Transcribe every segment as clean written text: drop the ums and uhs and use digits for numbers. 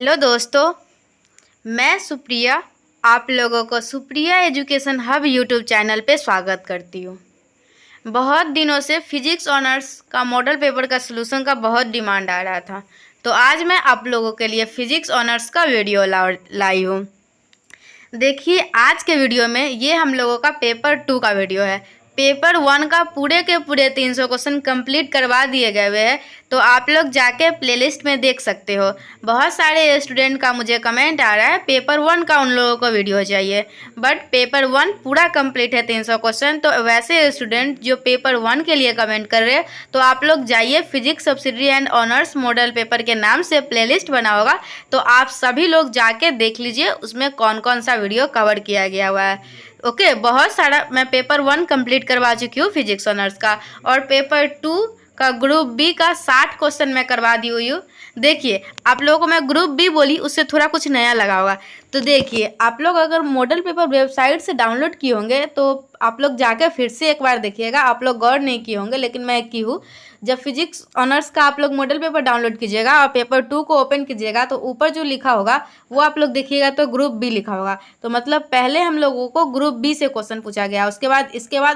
Hello दोस्तों, मैं सुप्रिया आप लोगों को Supriya education hub YouTube channel पे स्वागत करती हूँ। बहुत दिनों से फिजिक्स ऑनर्स का मॉडल पेपर का सलूशन का बहुत डिमांड आ रहा था, तो आज मैं आप लोगों के लिए फिजिक्स ऑनर्स का वीडियो लाई हूँ। देखिए, आज के वीडियो में ये हम लोगों का पेपर 2 का वीडियो है। पेपर 1 का पूरे के पूरे 300 क्वेश्चन कंप्लीट करवा दिए गए हुए हैं, तो आप लोग जाके प्लेलिस्ट में देख सकते हो। बहुत सारे स्टूडेंट का मुझे कमेंट आ रहा है पेपर 1 का उन लोगों को वीडियो चाहिए, बट पेपर 1 पूरा कंप्लीट है 300 क्वेश्चन। तो वैसे स्टूडेंट जो पेपर 1 के लिए कमेंट कर रहे हैं, तो आप लोग जाइए physics subsidiary and honours model paper के नाम से प्लेलिस्ट बना होगा, तो आप सभी लोग जाके देख लीजिए उसमें कौन कौन सा वीडियो कवर किया गया हुआ है। ओके, बहुत सारा मैं पेपर 1 कंप्लीट करवा चुकी हूँ फिजिक्स ऑनर्स का, और पेपर 2 का ग्रुप बी का 60 क्वेश्चन मैं करवा दी हुई हूँ। देखिए, आप लोगों को मैं ग्रुप बी बोली, उससे थोड़ा कुछ नया लगा होगा। तो देखिए, आप लोग अगर मॉडल पेपर वेबसाइट से डाउनलोड किए होंगे तो आप लोग जाकर फिर से एक बार देखिएगा। आप लोग गौर नहीं किए होंगे, लेकिन मैं की हूँ। जब फिजिक्स ऑनर्स का आप लोग मॉडल पेपर डाउनलोड कीजिएगा और पेपर 2 को ओपन कीजिएगा, तो ऊपर जो लिखा होगा वो आप लोग देखिएगा तो ग्रुप बी लिखा होगा। तो मतलब पहले हम लोगों को ग्रुप बी से क्वेश्चन पूछा गया, इसके बाद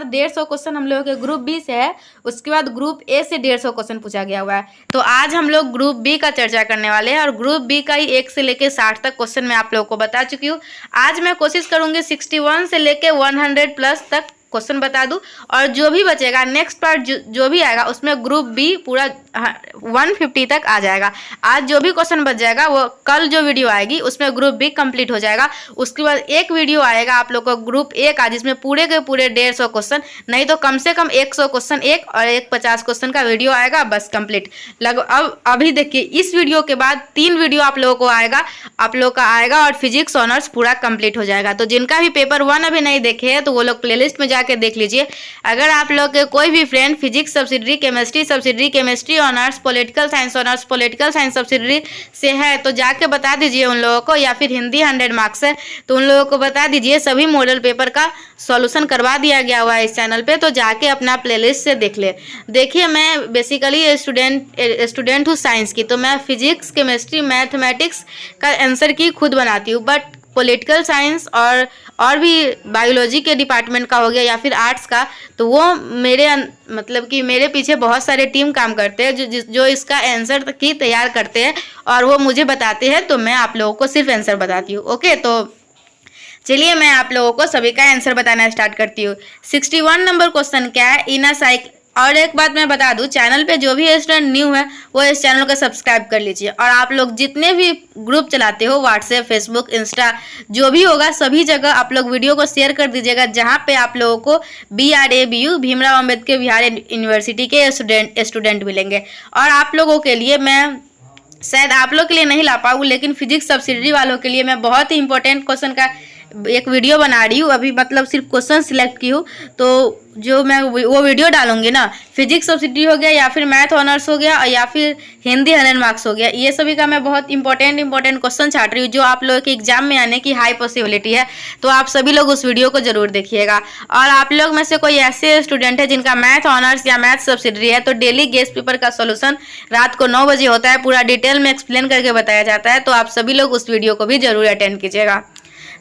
150 क्वेश्चन हम लोगों के ग्रुप बी से है, उसके बाद ग्रुप ए से 150 क्वेश्चन पूछा गया हुआ है। तो आज हम लोग ग्रुप बी का चर्चा करने वाले हैं, और ग्रुप बी का ही 1 से लेकर 60 तक क्वेश्चन मैं आप लोगों को बता चुकी हूँ। आज मैं कोशिश करूंगी 61 से लेके 100 प्लस तक क्वेश्चन बता दूं, और जो भी बचेगा नेक्स्ट पार्ट जो भी आएगा उसमें ग्रुप बी पूरा 150 तक आ जाएगा। आज जो भी क्वेश्चन बच जाएगा वो कल जो वीडियो आएगी उसमें ग्रुप बी कंप्लीट हो जाएगा। उसके बाद एक वीडियो आएगा आप लोग को ग्रुप ए का, जिसमें पूरे के पूरे 150 क्वेश्चन, नहीं तो कम से कम 100 क्वेश्चन एक और एक 50 क्वेश्चन का वीडियो आएगा, बस कंप्लीट। अब अभी देखिए, इस वीडियो के बाद 3 वीडियो आप लोगों को आएगा, आप लोग का आएगा, और फिजिक्स ऑनर्स पूरा कंप्लीट हो जाएगा। तो जिनका भी पेपर 1 अभी नहीं देखे हैं तो वो लोग प्लेलिस्ट में के देख लीजिए। अगर आप लोग के कोई भी friend physics subsidiary, chemistry honours, political science honours, political science subsidiary से है, तो जाके बता दीजिए उन लोगों को, या फिर हिंदी 100 मार्क्स है तो उन लोगों को बता दीजिए। सभी मॉडल पेपर का सॉल्यूशन करवा दिया गया हुआ है इस चैनल पे, तो जाके अपना प्लेलिस्ट से देख ले। देखिए, मैं बेसिकली स्टूडेंट हूँ साइंस की, तो मैं फिजिक्स, केमिस्ट्री, मैथमेटिक्स का आंसर की खुद बनाती हूँ, बट पॉलिटिकल साइंस और भी बायोलॉजी के डिपार्टमेंट का हो गया या फिर आर्ट्स का, तो वो मतलब कि मेरे पीछे बहुत सारे टीम काम करते हैं जो इसका आंसर की तैयार करते हैं और वो मुझे बताते हैं, तो मैं आप लोगों को सिर्फ आंसर बताती हूँ। ओके, तो चलिए मैं आप लोगों को सभी का आंसर बताना स्टार्ट करती हूँ। 61 नंबर क्वेश्चन क्या है, इन अ साइकिल। और एक बात मैं बता दूं, चैनल पे जो भी स्टूडेंट न्यू है वो इस चैनल को सब्सक्राइब कर लीजिए, और आप लोग जितने भी ग्रुप चलाते हो, व्हाट्सएप, फेसबुक, इंस्टा, जो भी होगा सभी जगह आप लोग वीडियो को शेयर कर दीजिएगा, जहाँ पे आप लोगों को BRABU भीमराव अंबेडकर बिहार यूनिवर्सिटी के स्टूडेंट मिलेंगे। और आप लोगों के लिए मैं शायद आप लोग के लिए नहीं ला पाऊँ, लेकिन फिजिक्स सब्सिडरी वालों के लिए मैं बहुत ही इंपॉर्टेंट क्वेश्चन का एक वीडियो बना रही हूँ अभी, मतलब सिर्फ क्वेश्चन सिलेक्ट की हूँ, तो जो मैं वो वीडियो डालूंगी ना, फिजिक्स सब्सिडी हो गया, या फिर मैथ ऑनर्स हो गया, या फिर हिंदी 100 मार्क्स हो गया, ये सभी का मैं बहुत इंपॉर्टेंट क्वेश्चन छाट रही हूँ, जो आप लोगों के एग्जाम में आने की हाई पॉसिबिलिटी है। तो आप सभी लोग उस वीडियो को जरूर देखिएगा। और आप लोग में से कोई ऐसे स्टूडेंट है जिनका मैथ ऑनर्स या मैथ सब्सिडरी है, तो डेली गेस्ट पेपर का सोल्यूशन रात को 9 बजे होता है, पूरा डिटेल में एक्सप्लेन करके बताया जाता है, तो आप सभी लोग उस वीडियो को भी जरूर अटेंड कीजिएगा।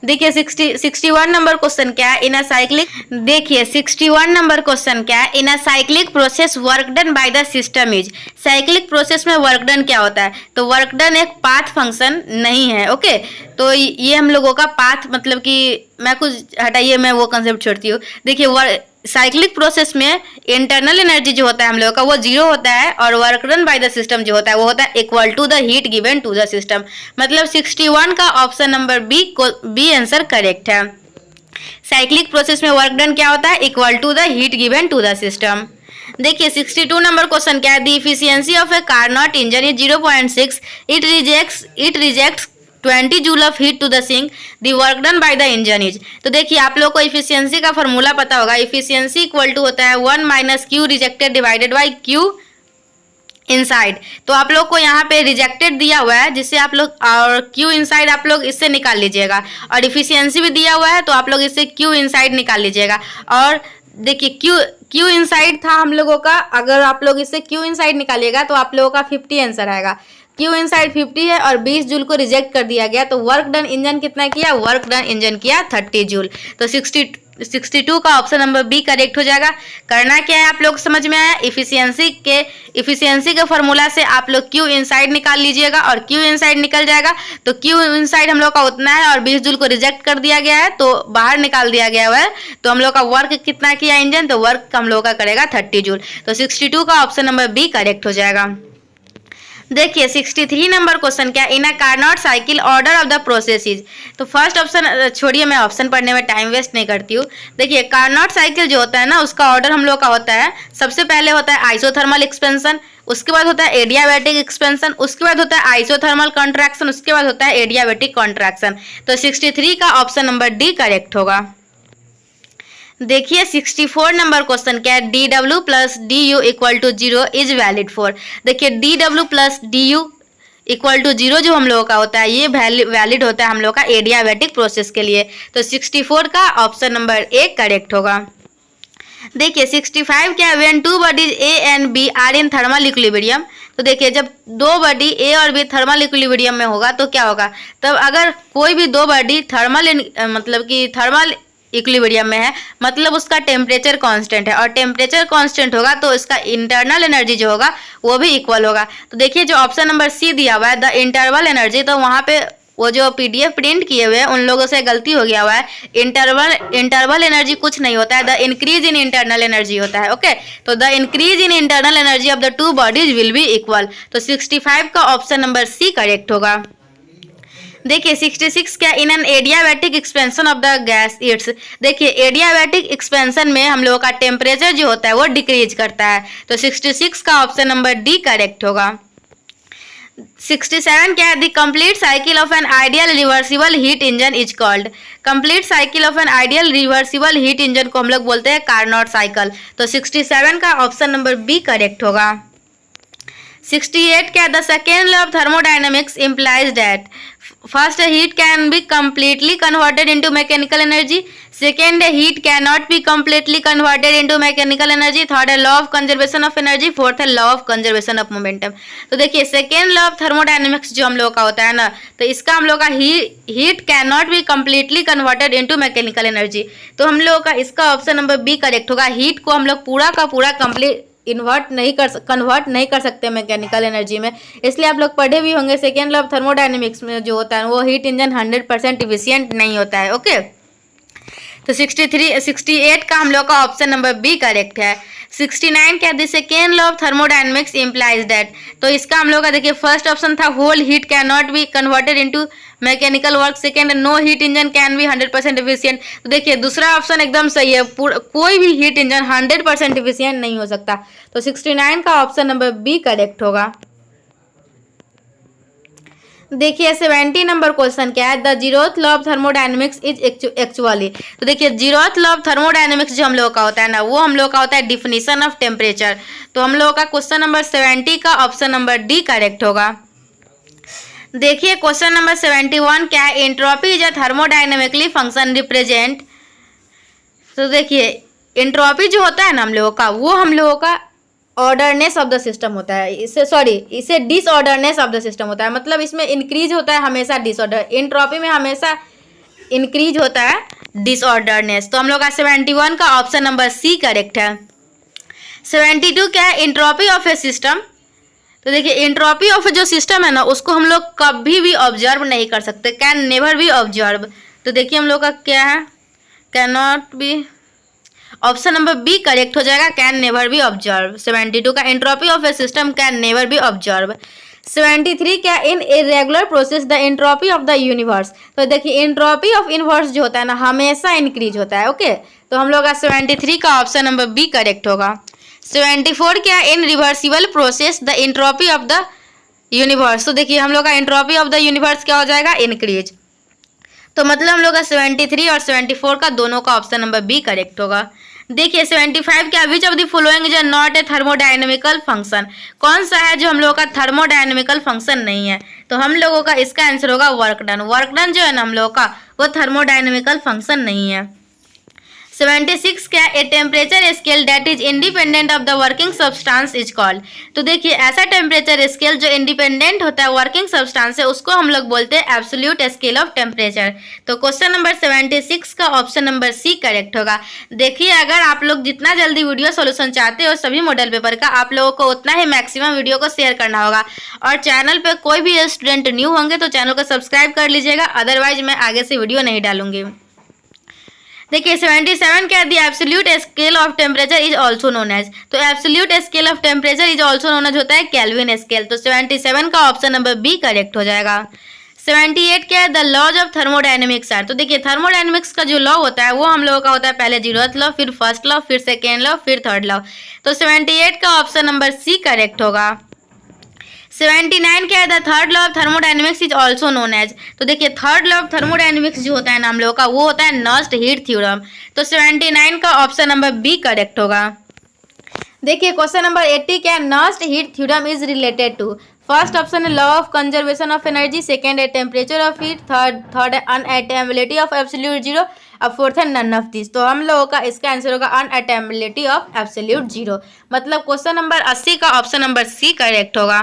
देखिए, 61 नंबर क्वेश्चन क्या है, इन अ साइक्लिक। देखिए, 61 नंबर क्वेश्चन क्या है, in a cyclic process work done by the system is. Cyclic process में वर्क डन क्या होता है, तो वर्क डन एक पाथ फंक्शन नहीं है। ओके, तो ये हम लोगों का पाथ, मतलब कि मैं कुछ हटाइए, मैं वो कंसेप्ट छोड़ती हूँ। देखिए, साइक्लिक प्रोसेस में इंटरनल एनर्जी जो होता है हम लोगों का वो 0 होता है, और work done by the system जो होता है वो होता है equal to the heat given to the system. मतलब 61 का option number B answer correct है। साइक्लिक प्रोसेस में वर्क डन क्या होता है, equal to the heat given to the system. देखिए, 62 नंबर क्वेश्चन क्या है, the efficiency of a Carnot engine is 0.6, it rejects 20 joule of heat to the sink, the work done by the engine is. तो देखिए, आप लोग को efficiency का formula पता होगा। इफिशियंसी इक्वल टू होता है 1 minus Q rejected divided by Q inside. तो आप लोग को यहाँ पे रिजेक्टेड दिया हुआ है, जिससे आप लोग, और क्यू इनसाइड आप लोग इससे निकाल लीजिएगा, और इफिशियंसी भी दिया हुआ है तो आप लोग इससे क्यू इनसाइड निकाल लीजिएगा। और देखिए, क्यू इनसाइड था हम लोगों का, अगर आप लोग इससे क्यू इनसाइड निकालिएगा तो आप लोगों का 50 आंसर आएगा। Q इनसाइड 50 है और 20 जूल को रिजेक्ट कर दिया गया, तो वर्क डन इंजन कितना किया, वर्क डन इंजन किया 30 जूल। तो 62 का ऑप्शन नंबर बी करेक्ट हो जाएगा। करना क्या है आप लोग समझ में आया, इफिशियंसी के फॉर्मूला से आप लोग Q इनसाइड निकाल लीजिएगा और Q इनसाइड निकल जाएगा। तो Q इनसाइड हम लोग का उतना है और 20 जूल को रिजेक्ट कर दिया गया है तो बाहर निकाल दिया गया है, तो हम लोग का वर्क कितना किया इंजन, तो वर्क हम लोग का करेगा 30 जूल। तो 62 का ऑप्शन नंबर बी करेक्ट हो जाएगा। देखिए 63 नंबर क्वेश्चन क्या, in a Carnot cycle order of the process is. तो फर्स्ट ऑप्शन छोड़िए, मैं ऑप्शन पढ़ने में टाइम वेस्ट नहीं करती हूँ। देखिए कार्नोट साइकिल जो होता है ना, उसका ऑर्डर हम लोग का होता है, सबसे पहले होता है आइसोथर्मल एक्सपेंशन, उसके बाद होता है एडियाबैटिक एक्सपेंशन, उसके बाद होता है आइसोथर्मल कॉन्ट्रैक्शन, उसके बाद होता है एडियाबैटिक कॉन्ट्रैक्शन। तो 63 का ऑप्शन नंबर डी करेक्ट होगा। देखिए 64 नंबर क्वेश्चन क्या है, D W plus D U equal to 0 is valid for. देखिए D W plus D U equal to 0 जो हम लोगों का होता है, ये वैलिड होता है हम लोग का एडियाबैटिक प्रोसेस के लिए। तो 64 का ऑप्शन नंबर ए करेक्ट होगा। देखिए 65 क्या है, when two bodies A and B are in thermal equilibrium. तो देखिए जब दो बॉडी ए और बी थर्मल इक्विलिब्रियम में होगा तो क्या होगा, तब अगर कोई भी दो बॉडी थर्मल इक्विलिब्रियम में है, मतलब उसका टेम्परेचर कांस्टेंट है और टेम्परेचर कांस्टेंट होगा तो इसका इंटरनल एनर्जी जो होगा वो भी इक्वल होगा। तो देखिए जो ऑप्शन नंबर सी दिया हुआ है द इंटरवल एनर्जी, तो वहाँ पे वो जो पीडीएफ प्रिंट किए हुए हैं उन लोगों से गलती हो गया हुआ है। इंटरवल एनर्जी कुछ नहीं होता है, the increase in internal energy होता है। ओके, तो the increase in internal energy of the two bodies will be equal. तो 65 का ऑप्शन नंबर सी करेक्ट होगा। देखिए 66 क्या, in an adiabatic expansion of the gas it's. देखिए एडियाबैटिक एक्सपेंशन में हम लोगों का टेम्परेचर जो होता है वो डिक्रीज करता है। तो 66 का ऑप्शन नंबर डी करेक्ट होगा। 67 क्या है, the complete cycle of an ideal reversible heat engine is called. Complete cycle of an ideal reversible heat engine को हम लोग बोलते हैं कार्नोट साइकिल। तो 67 का ऑप्शन नंबर बी करेक्ट होगा। 68 क्या, the second law of thermodynamics implies that first heat can be completely converted into mechanical energy, second heat cannot be completely converted into mechanical energy, third law of conservation of energy, fourth law of conservation of momentum। तो देखिए second law of thermodynamics जो हम लोग का होता है ना, तो इसका हम लोग का heat can not be completely converted into mechanical energy. तो हम लोग का इसका ऑप्शन नंबर बी करेक्ट होगा। हीट को हम लोग पूरा का पूरा कन्वर्ट नहीं कर सकते मैकेनिकल एनर्जी में, इसलिए आप लोग पढ़े भी होंगे सेकेंड लॉ ऑफ थर्मोडायनेमिक्स में जो होता है वो हीट इंजन 100% इफिशियंट नहीं होता है। ओके, तो 68 का हम लोग का ऑप्शन नंबर बी करेक्ट है। 69 क्या, the second law of thermodynamics implies that। तो इसका हम लोग का देखिए फर्स्ट ऑप्शन था whole heat can not be converted into mechanical work, second no heat engine can be 100% efficient. तो देखिए दूसरा ऑप्शन एकदम सही है, कोई भी हीट इंजन 100% इफिशियंट नहीं हो सकता। तो 69 का ऑप्शन नंबर बी करेक्ट होगा। देखिए 70 नंबर क्वेश्चन क्या है, the zeroth law of thermodynamics is actually. तो देखिए जीरोथ लॉ ऑफ थर्मोडायनेमिक्स जो हम लोग का होता है ना, वो हम लोग का होता है डिफिनीशन ऑफ टेम्परेचर। तो हम लोग का क्वेश्चन नंबर 70 का ऑप्शन नंबर डी करेक्ट होगा। देखिए क्वेश्चन नंबर 71 क्या है, entropy is a thermodynamically function represent. तो देखिए एंट्रोपी जो होता है ना हम लोगों का, वो हम लोगों का ऑर्डरनेस ऑफ द सिस्टम होता है। इसे डिसऑर्डरनेस ऑफ द सिस्टम होता है, मतलब इसमें इंक्रीज होता है हमेशा डिसऑर्डर, एंट्रोपी में हमेशा इंक्रीज होता है डिसऑर्डरनेस। तो हम लोग का 71 का ऑप्शन नंबर सी करेक्ट है। 72 क्या है, एंट्रोपी ऑफ ए सिस्टम। तो देखिए एंट्रोपी ऑफ जो सिस्टम है ना, उसको हम लोग कभी भी ऑब्जर्व नहीं कर सकते, कैन नेवर बी ऑब्जर्व। तो देखिए हम लोग का क्या है, can not be, option number B correct हो जाएगा, कैन नेवर बी ऑब्जर्व। 72 का entropy of a system can never be observe. 73 क्या, in irregular process the entropy of the universe. तो देखिए एंट्रोपी ऑफ यूनिवर्स जो होता है ना, हमेशा इंक्रीज होता है। ओके, तो हम लोग का 73 का ऑप्शन नंबर बी करेक्ट होगा। 74 क्या, इन reversible process the entropy of the universe. तो देखिए हम लोग का एंट्रोपी ऑफ द यूनिवर्स क्या हो जाएगा, इंक्रीज। तो मतलब हम लोग का 73 और 74 का दोनों का ऑप्शन नंबर बी करेक्ट होगा। देखिए 75 क्या, विच of the following is not a thermodynamical function. कौन सा है जो हम लोगों का थर्मोडायनेमिकल फंक्शन नहीं है। तो हम लोगों का इसका आंसर होगा वर्क डन। वर्क डन जो है ना हम लोगों का, वो थर्मोडायनेमिकल फंक्शन नहीं है। 76 क्या, a temperature scale that is independent of the working substance is called. तो देखिए ऐसा टेम्परेचर स्केल जो इंडिपेंडेंट होता है वर्किंग सब्सटेंस से, उसको हम लोग बोलते हैं एब्सोल्यूट स्केल ऑफ टेम्परेचर। तो क्वेश्चन नंबर 76 का ऑप्शन नंबर सी करेक्ट होगा। देखिए अगर आप लोग जितना जल्दी वीडियो सोल्यूशन चाहते हो सभी मॉडल पेपर का, आप लोगों को उतना ही मैक्सिमम वीडियो को शेयर करना होगा। और चैनल पे कोई भी स्टूडेंट न्यू होंगे तो चैनल को सब्सक्राइब कर लीजिएगा, अदरवाइज मैं आगे से वीडियो नहीं डालूंगी। देखिए 77 क्या, the absolute scale of temperature is also known as. तो absolute scale of temperature is also known as होता है केल्विन स्केल। तो 77 का ऑप्शन नंबर बी करेक्ट हो जाएगा। 78 क्या है, the laws of thermodynamics are. तो देखिए थर्मोडायनेमिक्स का जो लॉ होता है वो हम लोगों का होता है पहले 0th लॉ, फिर फर्स्ट लॉ, फिर सेकेंड लॉ, फिर थर्ड लॉ। तो 78 का ऑप्शन नंबर सी करेक्ट होगा। 79 क्या है, the third law of thermodynamics is also known as. तो देखिए थर्ड लॉ ऑफ थर्मोडायनेमिक्स जो होता है ना हम लोगों का, वो होता है नर्स्ट हीट थ्योरम। तो 79 का ऑप्शन नंबर बी करेक्ट होगा। देखिए क्वेश्चन नंबर 80 क्या, Nernst heat theorem is related to. First option है law of conservation of energy, second है टेम्परेचर ऑफ हीट, थर्ड है अनअटेमेबिलिटी ऑफ एब्सोल्यूट जीरो, अब fourth है नन ऑफ दिस। तो हम लोगों का इसका आंसर होगा अनअटेमेबिलिटी ऑफ एब्सोल्यूट जीरो। मतलब क्वेश्चन नंबर 80 का ऑप्शन नंबर सी करेक्ट होगा।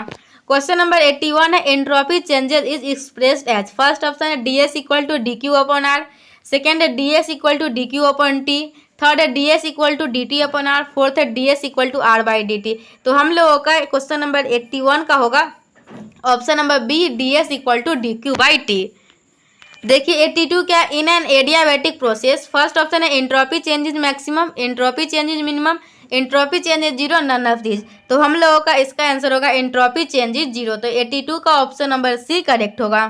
क्वेश्चन नंबर 81 है, entropy changes is expressed as. First option है ds equal to dq upon R, second है ds equal to dq upon T, third है ds equal to dt upon R, fourth है ds equal to r by dt। तो हम लोगों का question number 81 का होगा option number B, ds equal to dq by T. देखिए 82 क्या, in an adiabatic process. First option है entropy change is maximum, entropy change is minimum, entropy change is zero, none of this. तो हम लोगों का इसका आंसर होगा entropy change is zero. तो 82 का ऑप्शन नंबर सी करेक्ट होगा।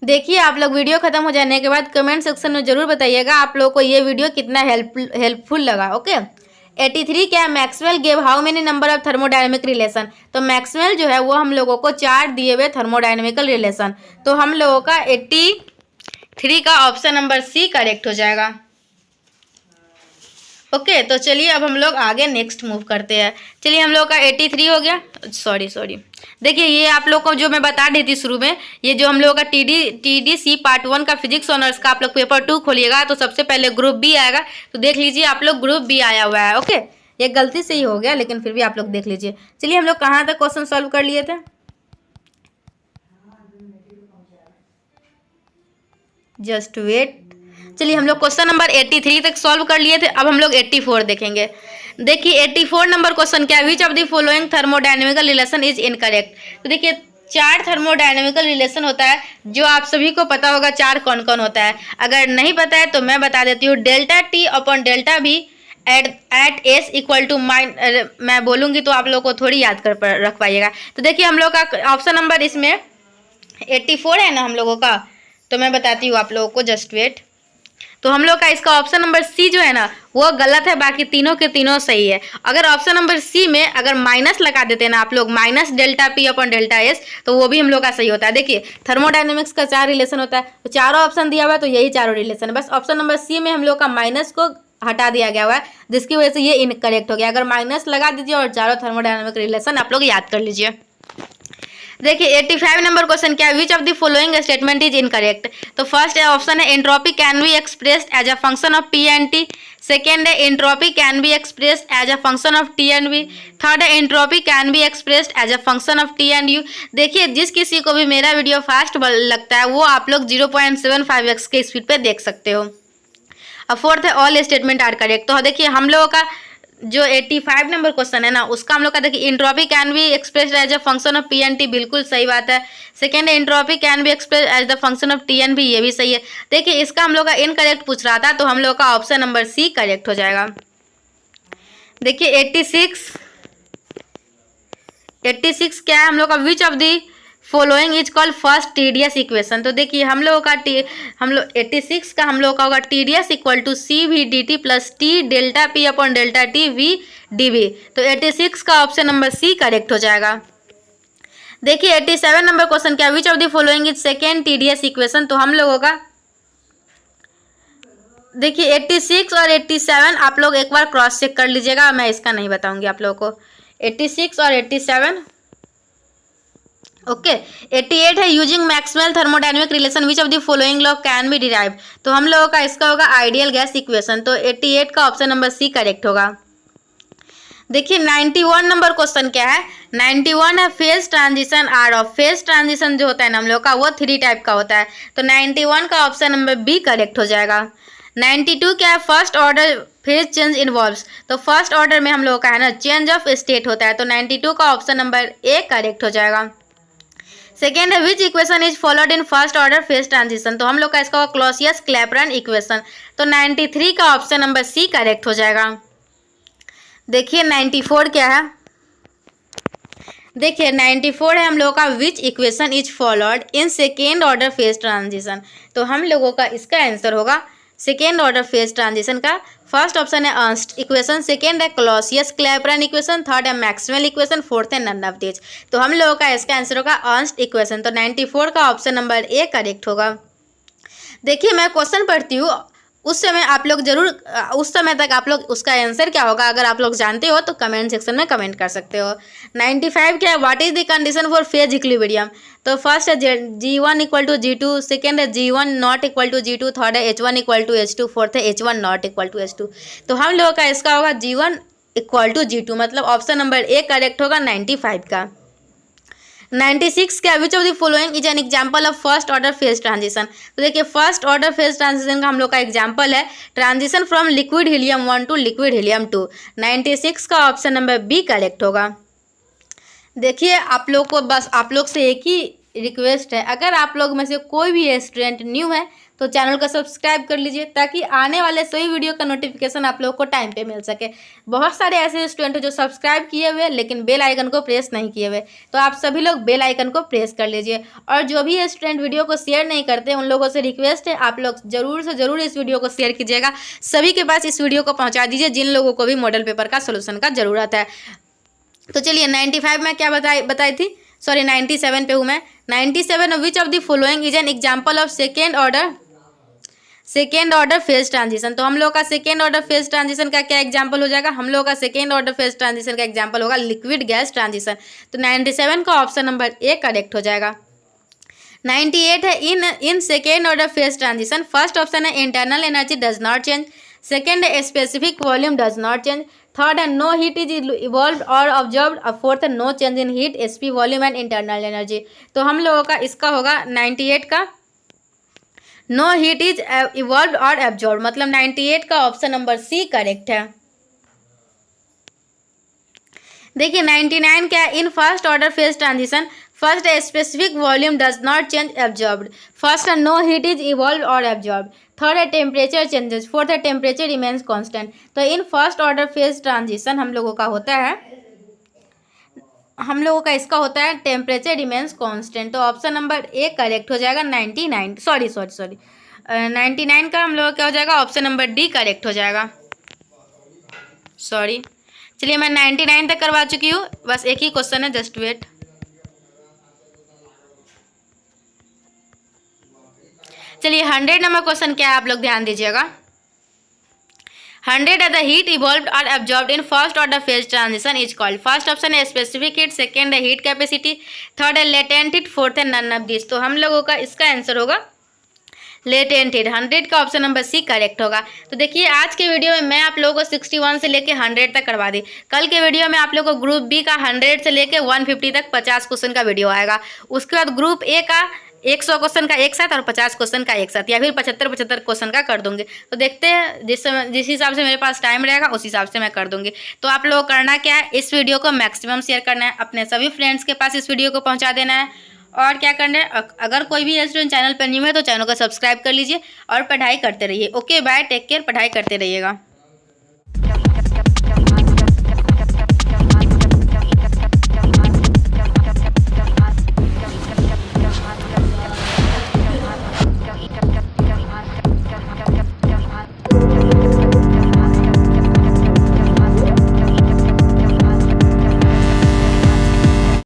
देखिए आप लोग वीडियो खत्म हो जाने के बाद कमेंट सेक्शन में जरूर बताइएगा आप लोगों को ये वीडियो कितना हेल्पफुल लगा। ओके 83 क्या है, Maxwell gave how many number of thermodynamic relation. तो मैक्सवेल जो है वो हम लोगों को 4 दिए हुए थर्मोडायनेमिकल रिलेशन। तो हम लोगों का 83 का ऑप्शन नंबर सी करेक्ट हो जाएगा। ओके तो चलिए अब हम लोग आगे नेक्स्ट मूव करते हैं। चलिए हम लोग का 83 हो गया, सॉरी देखिए ये आप लोग को जो मैं बता दी थी शुरू में, ये जो हम लोग का TDC पार्ट 1 का फिजिक्स ऑनर्स का आप लोग पेपर 2 खोलिएगा तो सबसे पहले ग्रुप बी आएगा। तो देख लीजिए आप लोग ग्रुप बी आया हुआ है। ओके ये गलती से ही हो गया लेकिन फिर भी आप लोग देख लीजिए। चलिए हम लोग कहाँ तक क्वेश्चन सॉल्व कर लिए थे, जस्ट वेट। चलिए हम लोग क्वेश्चन नंबर 83 तक सॉल्व कर लिए थे। अब हम लोग 84 देखेंगे। देखिए 84 नंबर क्वेश्चन क्या, विच of the following thermodynamical relation is incorrect. तो देखिए 4 थर्मोडायनेमिकल रिलेशन होता है जो आप सभी को पता होगा 4 कौन कौन होता है। अगर नहीं पता है तो मैं बता देती हूँ, delta T upon delta B at S equal to मैं बोलूँगी तो आप लोग को थोड़ी याद कर रख पाइएगा। तो देखिए हम लोग का ऑप्शन नंबर इसमें 84 है ना हम लोगों का, तो मैं बताती हूँ आप लोगों को, जस्ट वेट। तो हम लोग का इसका ऑप्शन नंबर सी जो है ना वो गलत है, बाकी तीनों के तीनों सही है। अगर ऑप्शन नंबर सी में अगर माइनस लगा देते हैं ना आप लोग, minus delta P upon delta S, तो वो भी हम लोग का सही होता है। देखिए थर्मोडायनेमिक्स का 4 रिलेशन होता है, तो चारों ऑप्शन दिया हुआ है तो यही चारों रिलेशन है। बस ऑप्शन नंबर सी में हम लोग का माइनस को हटा दिया गया हुआ है जिसकी वजह से ये इनकरेक्ट हो गया। अगर माइनस लगा दीजिए और चारों थर्मोडायनेमिक रिलेशन आप लोग याद कर लीजिए। देखिए 85 नंबर क्वेश्चन क्या है, which of the following statement is incorrect. तो फर्स्ट ऑप्शन है entropy can be expressed as a function of P and T, second है entropy can be expressed as a function of T and V, third है entropy can be expressed as a function of T and U. देखिए जिस किसी को भी मेरा video fast लगता है वो आप लोग 0.75x के स्पीड पे देख सकते हो। अब फोर्थ है ऑल स्टेटमेंट आर करेक्ट। तो देखिए हम लोगों का जो 85 नंबर क्वेश्चन है ना उसका हम लोग का देखिए entropy can be expressed as a function of P and T, बिल्कुल सही बात है। Second entropy can be expressed as the function of T and B, ये भी सही है। देखिए इसका हम लोग का इनकरेक्ट पूछ रहा था तो हम लोग का ऑप्शन नंबर सी करेक्ट हो जाएगा। देखिए 86 क्या है हम लोग का, which of the following is called first TDS equation. तो देखिए हम लोगों का 86 का हम लोग का होगा TDS equal to C V D T plus T delta P upon delta T V D V. तो 86 का ऑप्शन नंबर सी करेक्ट हो जाएगा। देखिए 87 नंबर क्वेश्चन क्या, विच of the following is second TDS equation. तो हम लोगों का देखिए 86 और 87 आप लोग एक बार क्रॉस चेक कर लीजिएगा, मैं इसका नहीं बताऊंगी आप लोगों को। 86 और 87 ओके 88 है using Maxwell thermodynamic relation which of the following law can be derive. तो हम लोगों का इसका होगा आइडियल गैस इक्वेशन। तो 88 का ऑप्शन नंबर सी करेक्ट होगा। देखिए 91 नंबर क्वेश्चन क्या है, 91 है phase transition are of. Phase transition जो होता है ना हम लोग का वो 3 टाइप का होता है। तो 91 का ऑप्शन नंबर बी करेक्ट हो जाएगा। 92 क्या है, first order phase change involves. तो फर्स्ट ऑर्डर में हम लोग का है ना चेंज ऑफ स्टेट होता है। तो 92 का ऑप्शन नंबर ए करेक्ट हो जाएगा। सेकेंड है विच equation is followed in first order phase transition. तो हम लोग का इसका होगा क्लॉसियस क्लैपेरॉन इक्वेशन। तो 93 का ऑप्शन नंबर सी करेक्ट हो जाएगा। देखिए 94 क्या है, देखिए 94 है हम लोगों का विच equation is followed in second order phase transition. तो हम लोगों का इसका आंसर होगा सेकेंड ऑर्डर फेज ट्रांजिशन का फर्स्ट ऑप्शन है अर्नस्ट इक्वेशन, सेकेंड है क्लॉसियस क्लैपेरॉन इक्वेशन, थर्ड है मैक्सवेल इक्वेशन, फोर्थ है नन ऑफ दीज। तो हम लोगों का इसका आंसर होगा अर्नस्ट इक्वेशन। तो 94 का ऑप्शन नंबर ए करेक्ट होगा। देखिए मैं क्वेश्चन पढ़ती हूँ, उस समय आप लोग जरूर उस समय तक आप लोग उसका आंसर क्या होगा अगर आप लोग जानते हो तो कमेंट सेक्शन में कमेंट कर सकते हो। 95 क्या है, what is the condition for phase equilibrium. तो फर्स्ट है G1 equal to G2, second है G1 not equal to G2, third है H1 equal to H2, fourth है H1 not equal to H2। तो हम लोगों का इसका होगा G1 इक्वल टू G2, मतलब ऑप्शन नंबर ए करेक्ट होगा 95 का। 96 क्या, विच of the following is an example of first order phase transition. तो देखिए फर्स्ट ऑर्डर फेज ट्रांजिशन का हम लोग का एग्जाम्पल है transition from liquid helium 1 to liquid helium 2। 96 का ऑप्शन नंबर बी करेक्ट होगा। देखिए आप लोग को बस आप लोग से एक ही रिक्वेस्ट है, अगर आप लोग में से कोई भी स्टूडेंट न्यू है तो चैनल को सब्सक्राइब कर लीजिए ताकि आने वाले सभी वीडियो का नोटिफिकेशन आप लोग को टाइम पे मिल सके। बहुत सारे ऐसे स्टूडेंट हैं जो सब्सक्राइब किए हुए लेकिन बेल आइकन को प्रेस नहीं किए हुए, तो आप सभी लोग बेल आइकन को प्रेस कर लीजिए। और जो भी स्टूडेंट वीडियो को शेयर नहीं करते उन लोगों से रिक्वेस्ट है आप लोग जरूर से जरूर इस वीडियो को शेयर कीजिएगा, सभी के पास इस वीडियो को पहुँचा दीजिए जिन लोगों को भी मॉडल पेपर का सोल्यूशन का ज़रूरत है। तो चलिए 95 में क्या बताई थी, सॉरी 97 पे हूँ मैं। 97 विच of the following is an example of second order phase transition. तो हम लोग का सेकेंड ऑर्डर फेज ट्रांजिशन का क्या एग्जाम्पल हो जाएगा, हम लोग का सेकेंड ऑर्डर फेज ट्रांजिशन का एग्जाम्पल होगा लिक्विड गैस ट्रांजिशन। तो 97 का ऑप्शन नंबर ए करेक्ट हो जाएगा। 98 है in second order phase transition first option है internal energy does not change, second है specific volume does not change, third है नो हीट इज इवॉल्व और ऑब्जर्व्ड, और फोर्थ है no change in heat SP volume and internal energy. तो हम लोगों का इसका होगा 98 का नो हीट इज इवॉल्व और एब्जॉर्ब, मतलब 98 का ऑप्शन नंबर सी करेक्ट है। देखिए 99 क्या है, in first order phase transition first specific volume does not change absorbed, first है नो हीट इज इवॉल्व और एब्जॉर्ब, थर्ड है टेम्परेचर चेंजेस, फोर्थ है टेम्परेचर रिमेन्स कांस्टेंट। तो in first order phase transition हम लोगों का होता है, हम लोगों का इसका होता है टेम्परेचर रिमेन्स कांस्टेंट। तो ऑप्शन नंबर ए करेक्ट हो जाएगा 99 सॉरी 99 का हम लोगों का क्या हो जाएगा, ऑप्शन नंबर डी करेक्ट हो जाएगा। सॉरी चलिए मैं 99 तक करवा चुकी हूँ, बस एक ही क्वेश्चन है, जस्ट वेट। चलिए 100 नंबर क्वेश्चन क्या है आप लोग ध्यान दीजिएगा। 100 है द हीट इवॉल्व्ड और absorbed in first order phase transition is called. First option है स्पेसिफिक हीट, सेकेंड है हीट कैपेसिटी, थर्ड है लेटेंट हीट, फोर्थ है नन ऑफ दिस। तो हम लोगों का इसका आंसर होगा लेटेंट हीट। 100 का ऑप्शन नंबर सी करेक्ट होगा। तो देखिए आज के वीडियो में मैं आप लोगों को 61 से लेके 100 तक करवा दी। कल के वीडियो में आप लोगों को ग्रुप बी का 100 से लेके 150 तक 50 क्वेश्चन का वीडियो आएगा। उसके बाद ग्रुप ए का 100 क्वेश्चन का एक साथ और 50 क्वेश्चन का एक साथ, या फिर 75 क्वेश्चन का कर दूंगी। तो देखते हैं जिस हिसाब से मेरे पास टाइम रहेगा उस हिसाब से मैं कर दूंगी। तो आप लोगों को करना क्या है, इस वीडियो को मैक्सिमम शेयर करना है, अपने सभी फ्रेंड्स के पास इस वीडियो को पहुंचा देना है। और क्या करना है, अगर कोई भी स्टूडेंट चैनल पर न्यू है तो चैनल को सब्सक्राइब कर लीजिए और पढ़ाई करते रहिए। ओके बाय, टेक केयर, पढ़ाई करते रहिएगा।